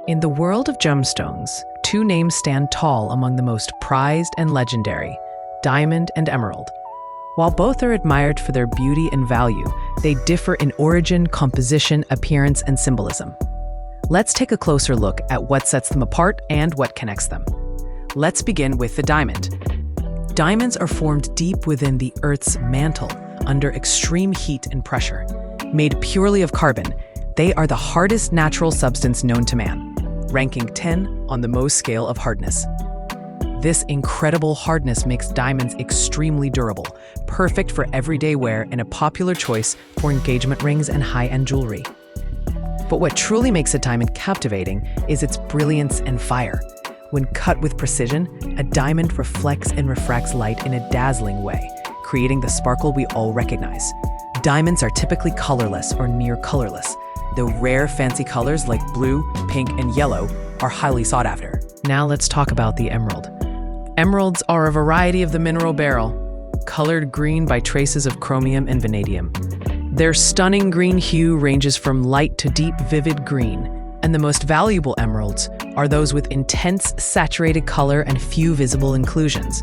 In the world of gemstones, two names stand tall among the most prized and legendary: diamond and emerald. While both are admired for their beauty and value, they differ in origin, composition, appearance, and symbolism. Let's take a closer look at what sets them apart and what connects them. Let's begin with the diamond. Diamonds are formed deep within the Earth's mantle, under extreme heat and pressure. Made purely of carbon, they are the hardest natural substance known to man, ranking 10 on the Mohs scale of hardness. This incredible hardness makes diamonds extremely durable, perfect for everyday wear and a popular choice for engagement rings and high-end jewelry. But what truly makes a diamond captivating is its brilliance and fire. When cut with precision, a diamond reflects and refracts light in a dazzling way, creating the sparkle we all recognize. Diamonds are typically colorless or near colorless, though rare fancy colors like blue, pink, and yellow are highly sought after. Now let's talk about the emerald. Emeralds are a variety of the mineral beryl, colored green by traces of chromium and vanadium. Their stunning green hue ranges from light to deep, vivid green, and the most valuable emeralds are those with intense, saturated color and few visible inclusions.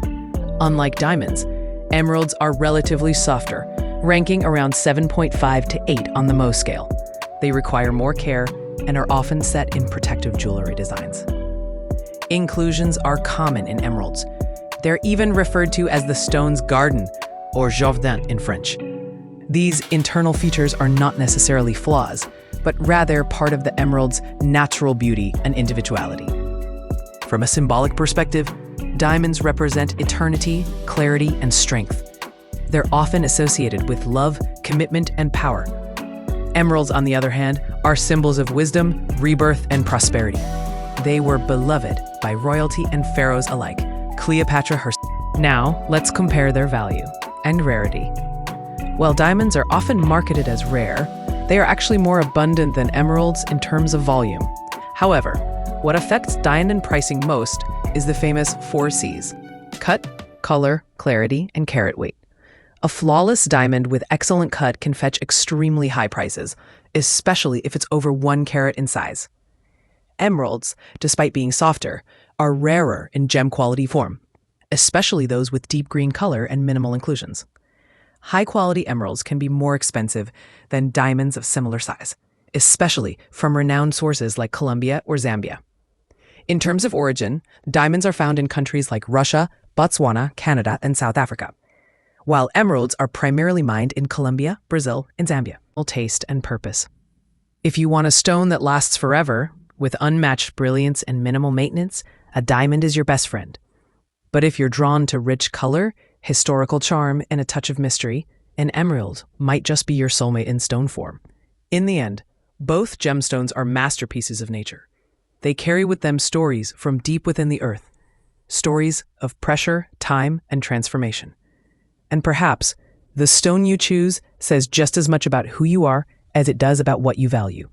Unlike diamonds, emeralds are relatively softer, ranking around 7.5 to 8 on the Mohs scale. They require more care and are often set in protective jewelry designs. Inclusions are common in emeralds. They're even referred to as the stone's garden, or jardin in French. These internal features are not necessarily flaws, but rather part of the emerald's natural beauty and individuality. From a symbolic perspective, diamonds represent eternity, clarity, and strength. They're often associated with love, commitment, and power. Emeralds, on the other hand, are symbols of wisdom, rebirth, and prosperity. They were beloved by royalty and pharaohs alike, Cleopatra herself. Now, let's compare their value and rarity. While diamonds are often marketed as rare, they are actually more abundant than emeralds in terms of volume. However, what affects diamond pricing most is the famous 4 C's: cut, color, clarity, and carat weight. A flawless diamond with excellent cut can fetch extremely high prices, especially if it's over 1 carat in size. Emeralds, despite being softer, are rarer in gem quality form, especially those with deep green color and minimal inclusions. High-quality emeralds can be more expensive than diamonds of similar size, especially from renowned sources like Colombia or Zambia. In terms of origin, diamonds are found in countries like Russia, Botswana, Canada, and South Africa, while emeralds are primarily mined in Colombia, Brazil, and Zambia. Taste and purpose. If you want a stone that lasts forever, with unmatched brilliance and minimal maintenance, a diamond is your best friend. But if you're drawn to rich color, historical charm, and a touch of mystery, an emerald might just be your soulmate in stone form. In the end, both gemstones are masterpieces of nature. They carry with them stories from deep within the earth, stories of pressure, time, and transformation. And perhaps the stone you choose says just as much about who you are as it does about what you value.